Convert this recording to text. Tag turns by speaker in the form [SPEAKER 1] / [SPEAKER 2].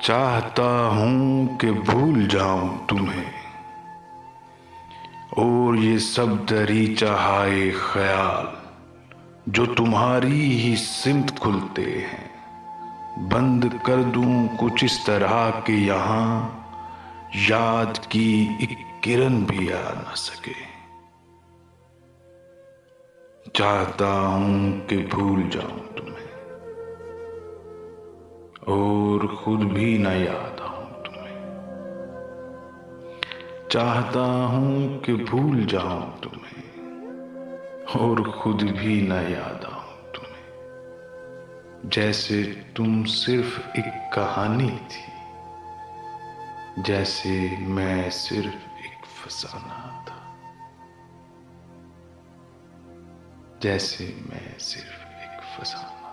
[SPEAKER 1] चाहता हूं कि भूल जाऊं तुम्हें और ये सब दरीचा हाय ख्याल जो तुम्हारी ही सिमत खुलते हैं। बंद कर दूं कुछ इस तरह के यहाँ याद की एक किरण भी आ न सके। चाहता हूं कि भूल जाऊं तुम्हें और खुद भी न याद आऊं तुम्हें। चाहता हूं कि भूल जाऊं तुम्हें और खुद भी न याद आऊं तुम्हें। जैसे तुम सिर्फ एक कहानी थी, जैसे मैं सिर्फ एक फसाना था, जैसे मैं सिर्फ एक फसाना।